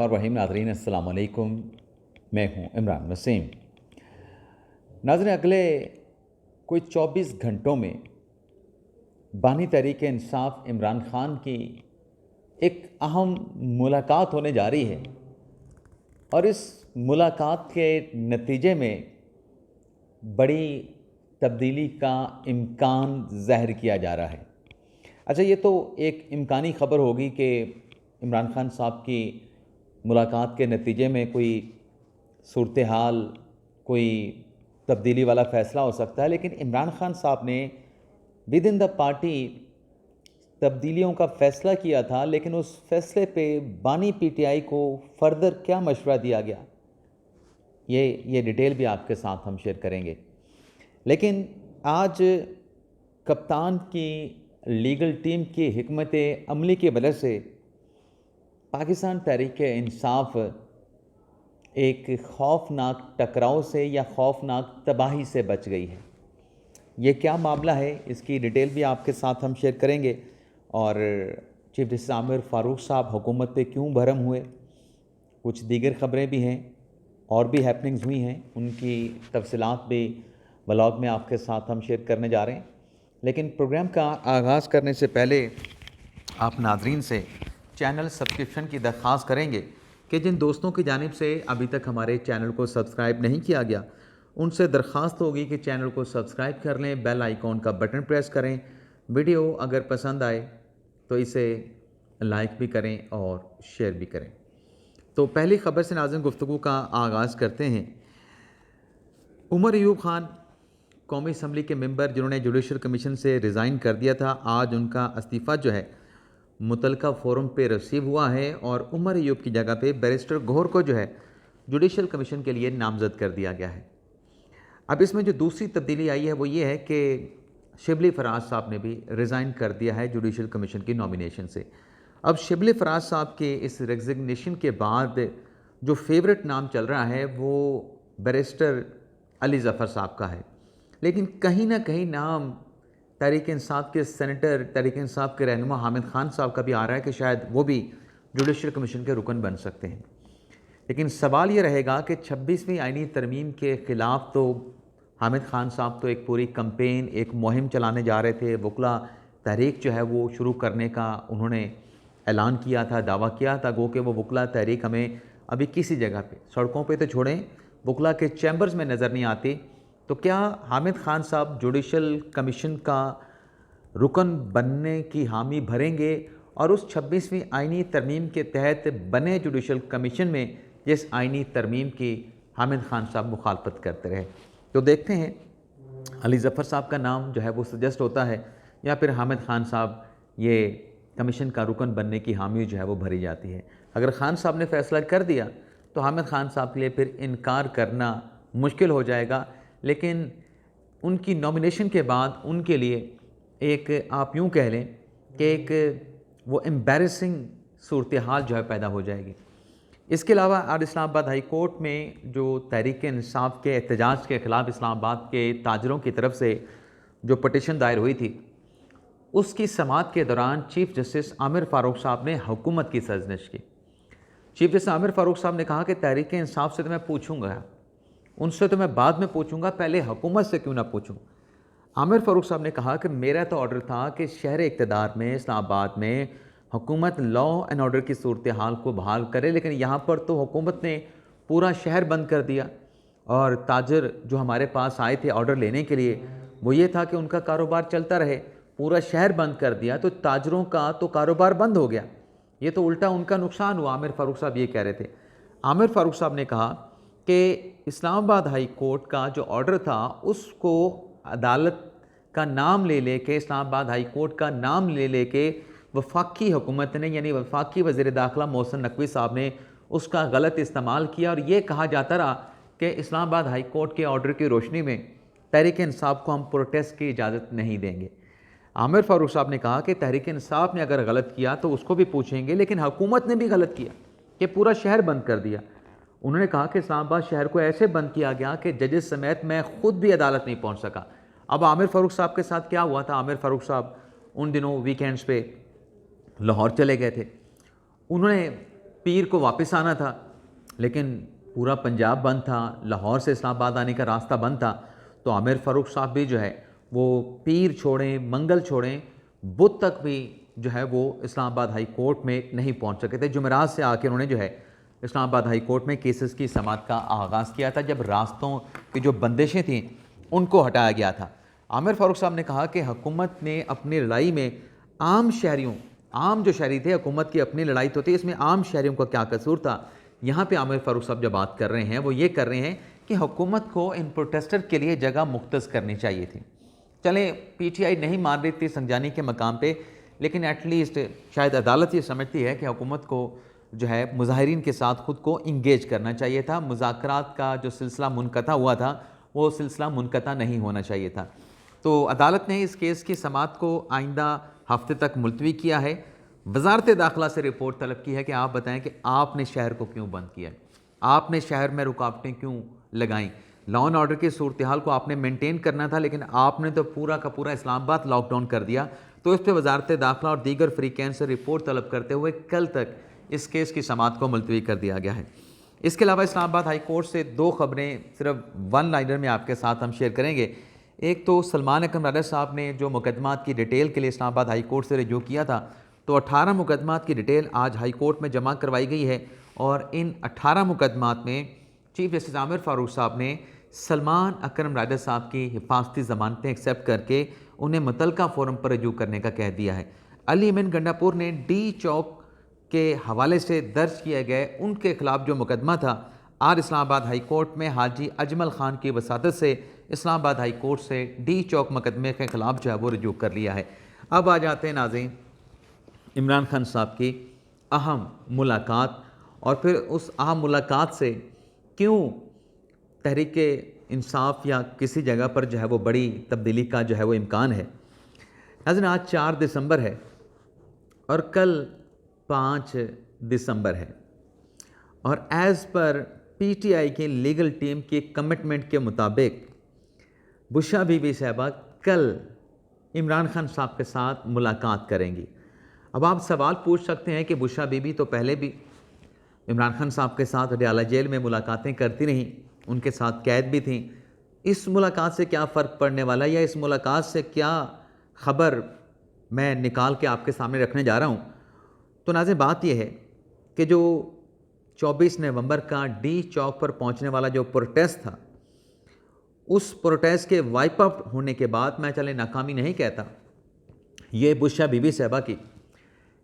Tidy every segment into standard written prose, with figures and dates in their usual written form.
और रहीम नाज़रीन अस्सलाम वालेकुम। मैं हूं इमरान वसीम। नाज़रीन, अगले कोई 24 घंटों में बानी तहरीक इंसाफ इमरान ख़ान की एक अहम मुलाकात होने जा रही है और इस मुलाकात के नतीजे में बड़ी तब्दीली का इम्कान ज़ाहिर किया जा रहा है। अच्छा, ये तो एक इम्कानी ख़बर होगी कि इमरान ख़ान साहब की मुलाकात के नतीजे में कोई सूरत हाल, कोई तब्दीली वाला फ़ैसला हो सकता है, लेकिन इमरान ख़ान साहब ने विद इन द पार्टी तब्दीलियों का फ़ैसला किया था, लेकिन उस फ़ैसले पे बानी पीटीआई को फ़र्दर क्या मशवरा दिया गया, ये डिटेल भी आपके साथ हम शेयर करेंगे। लेकिन आज कप्तान की लीगल टीम की हिकमत अमली की वजह से पाकिस्तान तहरीक इंसाफ एक खौफनाक टकराव से या खौफनाक तबाही से बच गई है। ये क्या मामला है, इसकी डिटेल भी आपके साथ हम शेयर करेंगे। और चीफ जस्टिस आमिर फ़ारूक साहब हुकूमत पे क्यों भरम हुए, कुछ दीगर ख़बरें भी हैं और भी हैपनिंग्स हुई हैं, उनकी तफसीलात भी व्लॉग में आपके साथ हम शेयर करने जा रहे हैं। लेकिन प्रोग्राम का आगाज़ करने से पहले आप नाज़रीन से चैनल सब्सक्रिप्शन की दरख्वास्त करेंगे कि जिन दोस्तों की जानिब से अभी तक हमारे चैनल को सब्सक्राइब नहीं किया गया, उनसे दरख्वास्त होगी कि चैनल को सब्सक्राइब कर लें, बेल आइकॉन का बटन प्रेस करें। वीडियो अगर पसंद आए तो इसे लाइक भी करें और शेयर भी करें। तो पहली ख़बर से नाज़रीन गुफ्तगू का आगाज़ करते हैं। उमर अयूब ख़ान कौमी असम्बली के मेंबर जिन्होंने जुडिशल कमीशन से रिज़ाइन कर दिया था, आज उनका इस्तीफ़ा जो है मुतलका फोरम पे रिसीव हुआ है और उमर अयूब की जगह पे बैरिस्टर गौहर को जो है जुडिशल कमीशन के लिए नामज़द कर दिया गया है। अब इसमें जो दूसरी तब्दीली आई है वो ये है कि शिबली फराज साहब ने भी रिज़ाइन कर दिया है जुडिशल कमीशन की नॉमिनेशन से। अब शिबली फराज साहब के इस रेजिग्नेशन के बाद जो फेवरेट नाम चल रहा है वो बैरिस्टर अली ज़फ़र साहब का है, लेकिन कहीं ना कहीं नाम तहरीक इंसाफ के सेनेटर, तहरीक इंसाफ के रहनुमा हामिद खान साहब का भी आ रहा है कि शायद वो भी जुडिशल कमीशन के रुकन बन सकते हैं। लेकिन सवाल ये रहेगा कि 26वीं आईनी तरमीम के ख़िलाफ़ तो हामिद खान साहब तो एक पूरी कंपेन, एक मुहिम चलाने जा रहे थे। वकला तहरीक जो है वो शुरू करने का उन्होंने ऐलान किया था, दावा किया था, गो कि वो वकला तहरीक हमें अभी किसी जगह पे, सड़कों पे तो छोड़ें, वकला के चैम्बर्स में नज़र नहीं आती। तो क्या हामिद खान साहब जुडिशल कमीशन का रुकन बनने की हामी भरेंगे और उस 26वीं आईनी तरमीम के तहत बने जुडिशल कमीशन में जिस आईनी तरमीम की हामिद खान साहब मुखालफत करते रहे? तो देखते हैं अली ज़फ़र साहब का नाम जो है वो सजेस्ट होता है या फिर हामिद खान साहब ये कमीशन का रुकन बनने की हामी जो है वो भरी जाती है। अगर खान साहब ने फ़ैसला कर दिया तो हामिद खान साहब के लिए फिर इनकार करना मुश्किल हो जाएगा, लेकिन उनकी नॉमिनेशन के बाद उनके लिए एक, आप यूँ कह लें कि एक वो एम्बैरेसिंग सूरत हाल जो है पैदा हो जाएगी। इसके अलावा आज इस्लामाबाद हाई कोर्ट में जो तहरीक इंसाफ के एहतजाज के ख़िलाफ़ इस्लामाबाद के ताजरों की तरफ से जो पटिशन दायर हुई थी, उसकी समाअत के दौरान चीफ जस्टिस आमिर फ़ारूक साहब ने हुकूमत की सरज़निश की। चीफ जस्टिस आमिर फ़ारूक साहब ने कहा कि तहरीक इंसाफ से तो मैं पूछूंगा, उनसे तो मैं बाद में पूछूंगा, पहले हुकूमत से क्यों ना पूछूं। आमिर फ़ारूक साहब ने कहा कि मेरा तो ऑर्डर था कि शहर इक़्तिदार में इस्लामाबाद में हुकूमत लॉ एंड ऑर्डर की सूरत हाल को बहाल करे, लेकिन यहाँ पर तो हुकूमत ने पूरा शहर बंद कर दिया और ताजर जो हमारे पास आए थे ऑर्डर लेने के लिए वो ये था कि उनका कारोबार चलता रहे, पूरा शहर बंद कर दिया तो ताजरों का तो कारोबार बंद हो गया, ये तो उल्टा उनका नुकसान हुआ। आमिर फ़ारूक साहब ये कह रहे थे। आमिर फ़ारूक साहब ने कहा कि इस्लामाबाद हाई कोर्ट का जो ऑर्डर था उसको अदालत का नाम ले लेके, इस्लामाबाद हाई कोर्ट का नाम ले लेके वफाकी हुकूमत ने यानी वफाकी वज़ीर दाखिला मोहसिन नकवी साहब ने उसका गलत इस्तेमाल किया और ये कहा जाता रहा कि इस्लामाबाद हाई कोर्ट के ऑर्डर की रोशनी में तहरीक इंसाफ को हम प्रोटेस्ट की इजाज़त नहीं देंगे। आमिर फ़ारूक साहब ने कहा कि तहरीक इंसाफ ने अगर गलत किया तो उसको भी पूछेंगे, लेकिन हुकूमत ने भी गलत किया कि पूरा शहर बंद कर दिया। उन्होंने कहा कि इस्लामाबाद शहर को ऐसे बंद किया गया कि जजेस समेत मैं खुद भी अदालत नहीं पहुंच सका। अब आमिर फ़ारूक साहब के साथ क्या हुआ था? आमिर फ़ारूक साहब उन दिनों वीकेंड्स पे लाहौर चले गए थे। उन्होंने पीर को वापस आना था, लेकिन पूरा पंजाब बंद था, लाहौर से इस्लामाबाद आने का रास्ता बंद था। तो आमिर फ़ारूक साहब भी जो है वो पीर छोड़ें, मंगल छोड़ें, बुध तक भी जो है वो इस्लामाबाद हाई कोर्ट में नहीं पहुंच सके थे। जुमेरात से आके उन्होंने जो है इस्लामाबाद हाई कोर्ट में केसेस की समाअत का आगाज़ किया था, जब रास्तों की जो बंदिशें थीं उनको हटाया गया था। आमिर फ़ारूक साहब ने कहा कि हुकूमत ने अपनी लड़ाई में आम शहरियों, आम जो शहरी थे, हुकूमत की अपनी लड़ाई तो थी, इसमें आम शहरियों का क्या कसूर था। यहाँ पे आमिर फ़ारूक साहब जो बात कर रहे हैं वो ये कर रहे हैं कि हुकूमत को इन प्रोटेस्टर के लिए जगह मुख्तस करनी चाहिए थी। चलें, पीटीआई नहीं मान रही थी संजानी के मकाम पे, लेकिन एटलीस्ट शायद अदालत ये समझती है कि हुकूमत को जो है मुजाहिरीन के साथ ख़ुद को इंगेज करना चाहिए था। मुज़ाकरात का जो सिलसिला मुनक़ता हुआ था वो सिलसिला मुनक़ता नहीं होना चाहिए था। तो अदालत ने इस केस की समाअत को आइंदा हफ्ते तक मुलतवी किया है। वजारत दाखिला से रिपोर्ट तलब की है कि आप बताएं कि आपने शहर को क्यों बंद किया, आपने शहर में रुकावटें क्यों लगाईं। लॉ एंड ऑर्डर की सूरत हाल को आपने मेंटेन करना था, लेकिन आपने तो पूरा का पूरा इस्लामाबाद लॉकडाउन कर दिया। तो इस पर वजारत दाखिला और दीगर फ्रीकैन से रिपोर्ट तलब करते हुए कल तक इस केस की समाअत को मुलतवी कर दिया गया है। इसके अलावा इस्लामाबाद हाई कोर्ट से दो खबरें सिर्फ वन लाइनर में आपके साथ हम शेयर करेंगे। एक तो सलमान अकरम राजा साहब ने जो मुकदमात की डिटेल के लिए इस्लामाबाद हाई कोर्ट से रजू किया था, तो 18 मुकदमात की डिटेल आज हाई कोर्ट में जमा करवाई गई है और इन 18 मुकदमात में चीफ जस्टिस आमिर फ़ारूक साहब ने सलमान अकरम राजा साहब की हिफाजती ज़मानतें एक्सेप्ट करके उन्हें मुतलका फ़ोरम पर रजू करने का कह दिया है। अली अमीन गंडापुर ने डी चौक के हवाले से दर्ज किए गए उनके खिलाफ जो मुकदमा था, आज इस्लामाबाद हाई कोर्ट में हाजी अजमल खान की वसादत से इस्लामाबाद हाई कोर्ट से डी चौक मुकदमे के खिलाफ जो है वो रजू कर लिया है। अब आ जाते हैं नाज़रीन इमरान खान साहब की अहम मुलाकात, और फिर उस अहम मुलाकात से क्यों तहरीक इंसाफ या किसी जगह पर जो है वो बड़ी तब्दीली का जो है वो इम्कान है। नाज़रीन, आज 4 दिसंबर है और कल 5 दिसंबर है, और एज़ पर पीटीआई की लीगल टीम की कमिटमेंट के मुताबिक बुशरा बीबी साहबा कल इमरान खान साहब के साथ मुलाकात करेंगी। अब आप सवाल पूछ सकते हैं कि बुशरा बीबी तो पहले भी इमरान खान साहब के साथ अडयाला जेल में मुलाकातें करती रहीं, उनके साथ कैद भी थीं। इस मुलाकात से क्या फ़र्क पड़ने वाला है, या इस मुलाकात से क्या ख़बर मैं निकाल के आपके सामने रखने जा रहा हूँ। तो नाज़रीन, बात यह है कि जो 24 नवंबर का डी चौक पर पहुँचने वाला जो प्रोटेस्ट था, उस प्रोटेस्ट के वाइप आउट होने के बाद, मैं चले नाकामी नहीं कहता, ये बुशरा बीबी साहबा की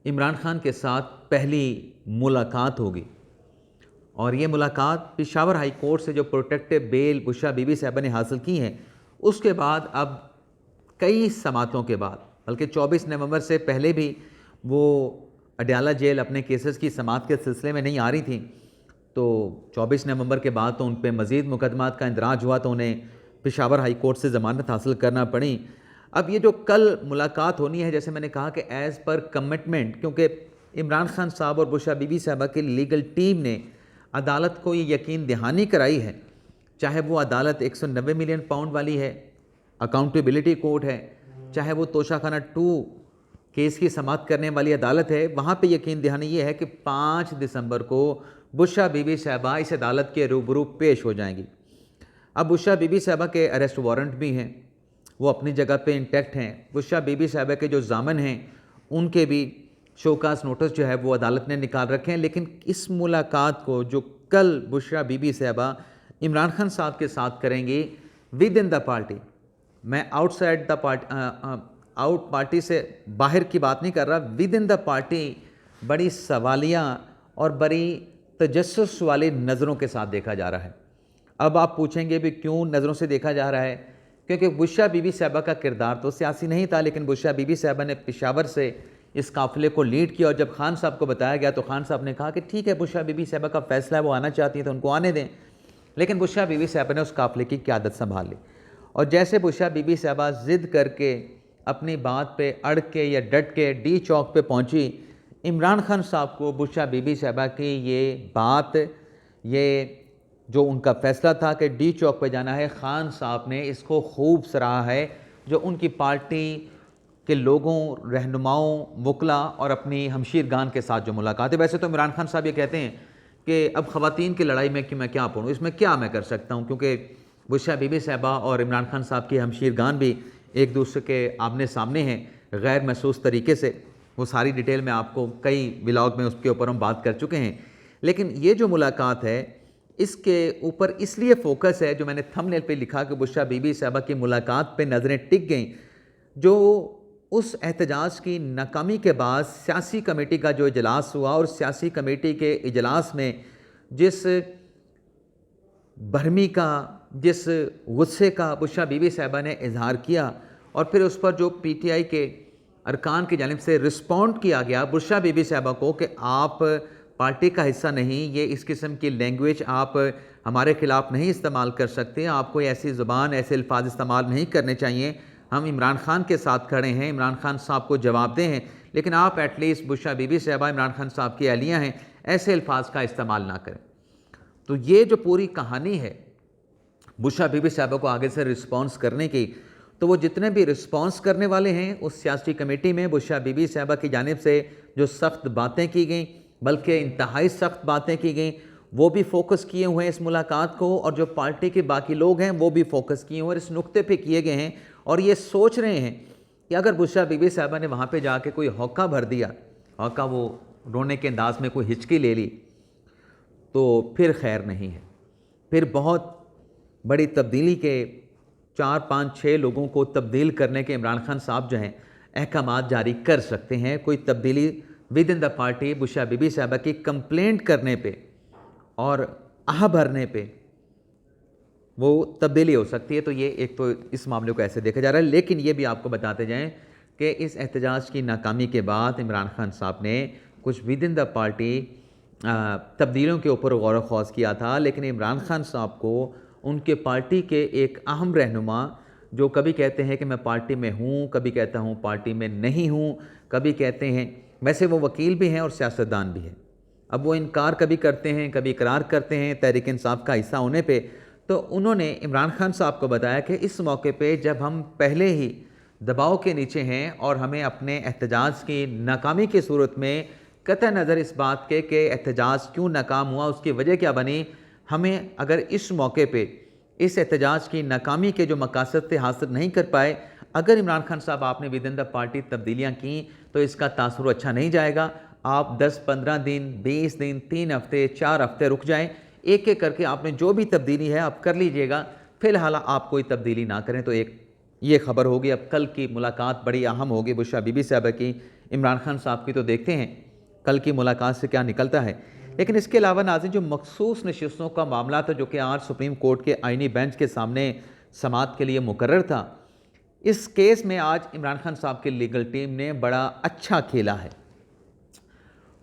इमरान खान के साथ पहली मुलाकात होगी। और ये मुलाकात पेशावर हाई कोर्ट से जो प्रोटेक्टिव बेल बुशरा बीबी साहबा ने हासिल की है, उसके बाद अब कई समातों के बाद, बल्कि 24 नवंबर से पहले भी वो अडयाला जेल अपने केसेस की समाअत के सिलसिले में नहीं आ रही थी, तो 24 नवंबर के बाद तो उन पर मज़ीद मुकदमात का इंदराज हुआ, तो उन्हें पेशावर हाई कोर्ट से ज़मानत हासिल करना पड़ी। अब ये जो कल मुलाकात होनी है, जैसे मैंने कहा कि एज़ पर कमिटमेंट, क्योंकि इमरान खान साहब और बुशरा बीबी साहबा की लीगल टीम ने अदालत को ये यकीन दहानी कराई है, चाहे वो अदालत 190 मिलियन पाउंड वाली है, अकाउंटेबिलिटी कोर्ट है, चाहे वो तोशाखाना 2 केस की समाअत करने वाली अदालत है, वहाँ पे यकीन दहानी ये है कि 5 दिसंबर को बुशरा बीबी साहबा इस अदालत के रूबरू पेश हो जाएंगी। अब बुशरा बीबी साहबा के अरेस्ट वारंट भी हैं, वो अपनी जगह पे इंटैक्ट हैं। बुशरा बीबी साहबा के जो जामन हैं उनके भी शोकास नोटिस जो है वो अदालत ने निकाल रखे हैं। लेकिन इस मुलाकात को जो कल बुशरा बीबी साहबा इमरान खान साहब के साथ करेंगी विद इन द पार्टी, मैं outside the party, out party से बाहर की बात नहीं कर रहा, विद इन द पार्टी बड़ी सवालिया और बड़ी तजस्सुस वाली नज़रों के साथ देखा जा रहा है। अब आप पूछेंगे भी क्यों नज़रों से देखा जा रहा है, क्योंकि बुशरा बीबी साहबा का किरदार तो सियासी नहीं था, लेकिन बुशरा बीबी साहबा ने पेशावर से इस काफ़िले को लीड किया, और जब खान साहब को बताया गया तो खान साहब ने कहा कि ठीक है, बुशरा बीबी साहबा का फ़ैसला है, वो आना चाहती हैं तो उनको आने दें। लेकिन बुशरा बीबी साहबा ने उस काफ़िले की क़यादत संभाल ली, और जैसे बुशरा बीबी साहबा ज़िद करके अपनी बात पे अड़ के या डट के डी चौक पे पहुंची, इमरान खान साहब को बुशरा बीबी साहबा की ये बात, ये जो उनका फ़ैसला था कि डी चौक पे जाना है, खान साहब ने इसको खूब सराहा है। जो उनकी पार्टी कि लोगों, रहनुमाओं, वकला और अपनी हमशीरगान के साथ जो मुलाकात है। वैसे तो इमरान खान साहब ये कहते हैं कि अब ख़वातीन की लड़ाई में कि मैं क्या पढ़ूँ, इसमें क्या मैं कर सकता हूँ, क्योंकि बुशरा बीबी साहबा और इमरान खान साहब की हमशीरगान भी एक दूसरे के आमने सामने हैं गैर महसूस तरीके से। वो सारी डिटेल में आपको कई व्लॉग में उसके ऊपर हम बात कर चुके हैं। लेकिन ये जो मुलाकात है इसके ऊपर इसलिए फोकस है, जो मैंने थंबनेल पे लिखा कि बुशरा बीबी साहबा की मुलाकात पे नज़रें टिक गईं, जो उस एहतजाज की नाकामी के बाद सियासी कमेटी का जो इजलास हुआ और सियासी कमेटी के इजलास में जिस बरहमी का, जिस गुस्से का बुशरा बीबी साहबा ने इजहार किया और फिर उस पर जो पीटीआई के अरकान की जानिब से रिस्पॉन्ड किया गया बुशरा बीबी साहबा को कि आप पार्टी का हिस्सा नहीं, ये इस किस्म की लैंग्वेज आप हमारे ख़िलाफ़ नहीं इस्तेमाल कर सकते, आपको ऐसी ज़ुबान, ऐसे अल्फाज इस्तेमाल नहीं करने चाहिए, हम इमरान खान के साथ खड़े हैं, इमरान खान साहब को जवाबदेह हैं, लेकिन आप एटलीस्ट बुशरा बीबी साहबा इमरान खान साहब की अहलिया हैं, ऐसे अल्फाज का इस्तेमाल ना करें। तो ये जो पूरी कहानी है बुशरा बीबी साहबा को आगे से रिस्पॉन्स करने की, तो वो जितने भी रिस्पॉन्स करने वाले हैं उस सियासी कमेटी में बुशरा बीबी साहबा की जानिब से जो सख्त बातें की गई, बल्कि इंतहाई सख्त बातें की गई, वो भी फोकस किए हुए हैं इस मुलाकात को, और जो पार्टी के बाकी लोग हैं वो भी फोकस किए हुए हैं, इस नुक्ते पे किए गए हैं और ये सोच रहे हैं कि अगर बुशरा बीबी साहबा ने वहाँ पे जाके कोई हौका भर दिया, हौका वो रोने के अंदाज में कोई हिचकी ले ली, तो फिर खैर नहीं है। फिर बहुत बड़ी तब्दीली के 4, 5, 6 लोगों को तब्दील करने के इमरान खान साहब जो हैं अहकामात जारी कर सकते हैं। कोई तब्दीली within the party Bushra Bibi Sahiba की कंप्लेंट करने पे और आह भरने पे वो तब्दीली हो सकती है। तो ये एक तो इस मामले को ऐसे देखा जा रहा है। लेकिन ये भी आपको बताते जाएं कि इस एहतजाज की नाकामी के बाद इमरान खान साहब ने कुछ विद इन द पार्टी तब्दीलियों के ऊपर गौर ख़ौज़ किया था, लेकिन इमरान खान साहब को उनके पार्टी के एक अहम रहनुमा, जो कभी कहते हैं कि मैं पार्टी में हूँ, कभी कहता हूँ पार्टी में नहीं हूँ, कभी कहते हैं, वैसे वो वकील भी हैं और सियासतदान भी हैं, अब वो इनकार कभी करते हैं कभी इकरार करते हैं तहरीक इंसाफ का हिस्सा होने पे। तो उन्होंने इमरान खान साहब को बताया कि इस मौके पे जब हम पहले ही दबाव के नीचे हैं और हमें अपने एहतजाज की नाकामी की सूरत में कतई नज़र इस बात के कि एहतजाज क्यों नाकाम हुआ, उसकी वजह क्या बनी, हमें अगर इस मौके पे इस एहतजाज की नाकामी के जो मकासद थे हासिल नहीं कर पाए, अगर इमरान खान साहब आपने विद इन द पार्टी तब्दीलियाँ की तो इसका तासुर अच्छा नहीं जाएगा। आप 10-15 दिन, 20 दिन, 3 हफ्ते, 4 हफ्ते रुक जाएं, एक एक करके आपने जो भी तब्दीली है आप कर लीजिएगा, फ़िलहाल आप कोई तब्दीली ना करें। तो एक ये खबर होगी। अब कल की मुलाकात बड़ी अहम होगी बुशरा बीबी साहबा की, इमरान खान साहब की, तो देखते हैं कल की मुलाकात से क्या निकलता है। लेकिन इसके अलावा नाज़रीन, जो मखसूस नशिस्तों का मामला था जो कि आज सुप्रीम कोर्ट के आईनी बेंच के सामने समाअत के लिए मुकर्रर था, इस केस में आज इमरान खान साहब की लीगल टीम ने बड़ा अच्छा खेला है।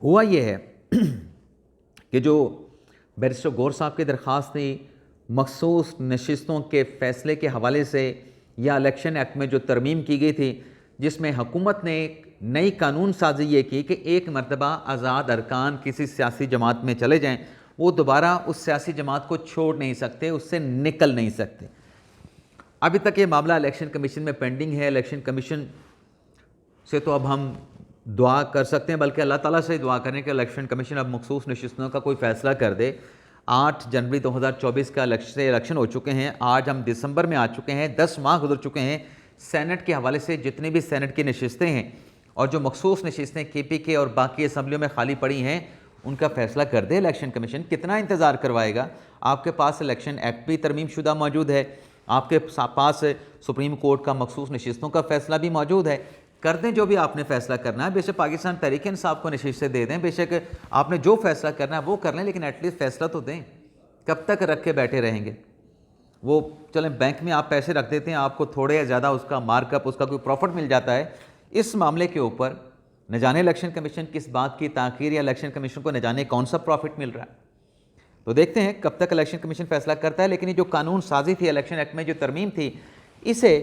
हुआ ये है कि जो बैरिस्टर गौर साहब की दरख्वास्त थी मखसूस नशिस्तों के फ़ैसले के हवाले से, या इलेक्शन एक्ट में जो तरमीम की गई थी जिसमें हुकूमत ने एक नई कानून साजी ये की कि एक मरतबा आज़ाद अरकान किसी सियासी जमात में चले जाएं, वो दोबारा उस सियासी जमात को छोड़ नहीं सकते, उससे निकल नहीं सकते। अभी तक ये मामला इलेक्शन कमीशन में पेंडिंग है। इलेक्शन कमीशन से तो अब हम दुआ कर सकते हैं, बल्कि अल्लाह ताला से दुआ करें कि इलेक्शन कमीशन अब मखसूस नशिस्तों का कोई फ़ैसला कर दे। 8 जनवरी 2024 का इलेक्शन हो चुके हैं, आज हम दिसंबर में आ चुके हैं, 10 माह गुजर चुके हैं। सेनेट के हवाले से जितनी भी सेनेट की नशिस्तें हैं और जो मखसूस नशिस्तें KPK और बाकी असम्बलियों में खाली पड़ी हैं, उनका फ़ैसला कर दे इलेक्शन कमीशन। कितना इंतज़ार करवाएगा? आपके पास इलेक्शन एक्ट भी तरमीम शुदा मौजूद है, आपके पास सुप्रीम कोर्ट का मखसूस नशिस्तों का फ़ैसला भी मौजूद है। कर दें जो भी आपने फ़ैसला करना है, बेशक पाकिस्तान तहरीक इंसाफ को नशिस्तें दे दें, बेशक आपने जो फ़ैसला करना है वो कर लें, लेकिन एटलीस्ट फ़ैसला तो दें। कब तक रख के बैठे रहेंगे? वो चलें बैंक में आप पैसे रख देते हैं, आपको थोड़े या ज़्यादा उसका मार्कअप, उसका कोई प्रॉफिट मिल जाता है। इस मामले के ऊपर न जाने इलेक्शन कमीशन किस बात की ताख़ीर, या इलेक्शन कमीशन को न जाने कौन सा प्रॉफिट मिल रहा है। तो देखते हैं कब तक इलेक्शन कमीशन फ़ैसला करता है। लेकिन ये जो कानून साजी थी इलेक्शन एक्ट में, जो तरमीम थी, इसे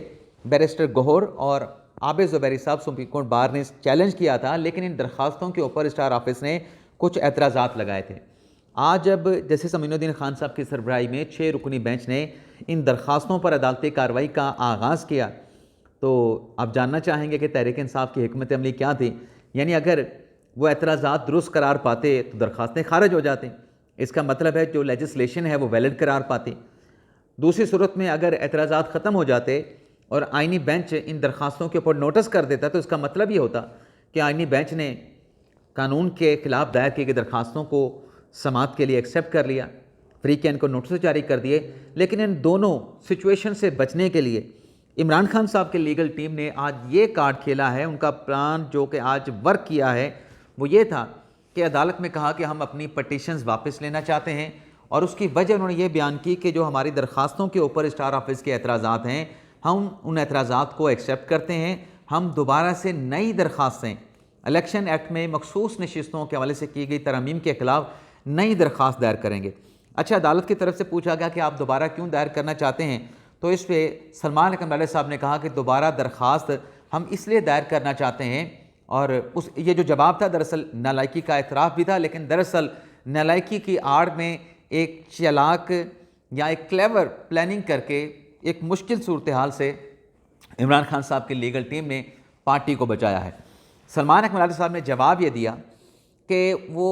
बैरिस्टर गौहर और आबिद ज़ुबैरी साहब सुप्रीम कोर्ट बार ने चैलेंज किया था, लेकिन इन दरख्वास्तों के ऊपर स्टार ऑफिस ने कुछ एतराज़ात लगाए थे। आज जब जस्टिस अमीनुद्दीन खान साहब की सरबराही में 6 रुकनी बेंच ने इन दरख्वास्तों पर अदालती कार्रवाई का आगाज़ किया, तो आप जानना चाहेंगे कि तहरीक इंसाफ की हिकमत अमली क्या थी। यानी अगर वो एतराज़ात दुरुस्त करार पाते तो दरख्वास्तें खारिज हो जाती, इसका मतलब है जो लेजिस्लेशन है वो वैलिड करार पाती। दूसरी सूरत में अगर एतराज़ात ख़त्म हो जाते और आइनी बेंच इन दरख्वास्तों के ऊपर नोटिस कर देता तो इसका मतलब ये होता कि आइनी बेंच ने कानून के ख़िलाफ़ दायर की गई दरख्वास्तों को समाअत के लिए एक्सेप्ट कर लिया, फ्री कैन को नोटिस जारी कर दिए। लेकिन इन दोनों सिचुएशन से बचने के लिए इमरान खान साहब की लीगल टीम ने आज ये कार्ड खेला है। उनका प्लान जो कि आज वर्क किया है वो ये था कि अदालत में कहा कि हम अपनी पटिशन्स वापस लेना चाहते हैं, और उसकी वजह उन्होंने ये बयान की कि जो हमारी दरख्वास्तों के ऊपर स्टार ऑफिस के एतराज़ात हैं, हम उन एतराज़ात को एक्सेप्ट करते हैं। हम दोबारा से नई दरख्वास्तें इलेक्शन एक्ट में मखसूस नशिस्तों के हवाले से की गई तरमीम के ख़िलाफ़ नई दरख्वास्त दायर करेंगे। अच्छा, अदालत की तरफ से पूछा गया कि आप दोबारा क्यों दायर करना चाहते हैं, तो इस पर सलमान अकमल साहब ने कहा कि दोबारा दरख्वास्त हम इसलिए दायर करना चाहते हैं, और ये जो जवाब था दरअसल नालायकी का एतराफ़ भी था, लेकिन दरअसल नालायकी की आड़ में एक चालाक या एक क्लेवर प्लानिंग करके एक मुश्किल सूरत हाल से इमरान खान साहब की लीगल टीम ने पार्टी को बचाया है। सलमान अकमल साहब ने जवाब ये दिया कि वो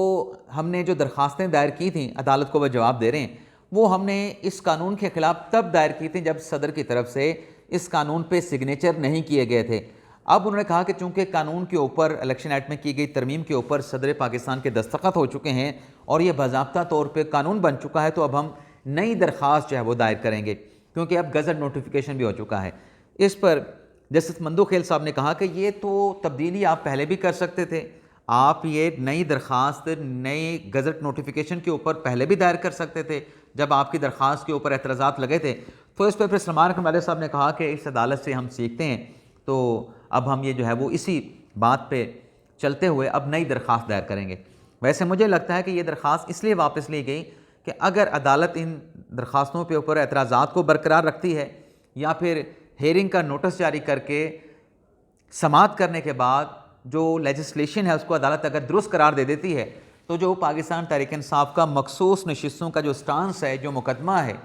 हमने जो दरख्वास्तें दायर की थी, अदालत को वह जवाब दे रहे हैं, वो हमने इस कानून के ख़िलाफ़ तब दायर की थी जब सदर की तरफ से इस कानून पे सिग्नेचर नहीं किए गए थे। अब उन्होंने कहा कि चूँकि कानून के ऊपर इलेक्शन एक्ट में की गई तरमीम के ऊपर सदर पाकिस्तान के दस्तखत हो चुके हैं और ये बाज़ाब्ता तौर पे कानून बन चुका है, तो अब हम नई दरख्वास्त जो है वो दायर करेंगे, क्योंकि अब गज़ट नोटिफिकेशन भी हो चुका है। इस पर जस्टिस मंदू खेल साहब ने कहा कि ये तो तब्दीली आप पहले भी कर सकते थे, आप ये नई दरख्वास्त नई गज़ट नोटिफिकेशन के ऊपर पहले भी दायर कर सकते थे जब आपकी दरख्वास्त के ऊपर एतराज़ात लगे थे। तो इस पर फिर सलमान अकमल साहब ने कहा कि इस अदालत से हम सीखते हैं, तो अब हम ये जो है वो इसी बात पे चलते हुए अब नई दरख्वास्त दायर करेंगे। वैसे मुझे लगता है कि ये दरख्वास्त इसलिए वापस ली गई कि अगर अदालत इन दरख्वास्तों के ऊपर एतराज़ात को बरकरार रखती है या फिर हेयरिंग का नोटिस जारी करके समाअत करने के बाद जो लेजिस्लेशन है उसको अदालत अगर दुरुस्त करार दे देती है, तो जो पाकिस्तान तहरीक इंसाफ का मखसूस नशिस्तों का जो स्टांस है, जो मुकदमा है,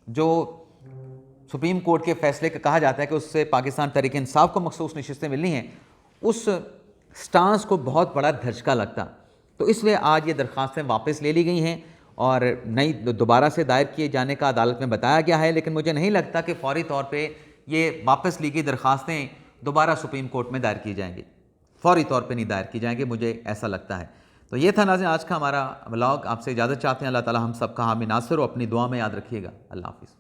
जो सुप्रीम कोर्ट के फैसले का कहा जाता है कि उससे पाकिस्तान तहरीक इंसाफ को मखसूस नशिस्तें मिलनी हैं, उस स्टांस को बहुत बड़ा धचका लगता। तो इसलिए आज ये दरख्वास्तें वापस ले ली गई हैं और नई दोबारा से दायर किए जाने का अदालत में बताया गया है। लेकिन मुझे नहीं लगता कि फौरी तौर पे ये वापस ली गई दरख्वास्तें दोबारा सुप्रीम कोर्ट में दायर की जाएंगी, फौरी तौर पे नहीं दायर की जाएंगी, मुझे ऐसा लगता है। तो ये था नाज़रीन आज का हमारा व्लॉग। आपसे इजाज़त चाहते हैं। अल्लाह ताला हम सब का हामी नासिर हो। अपनी दुआ में याद रखिएगा। अल्लाह हाफ़िज़।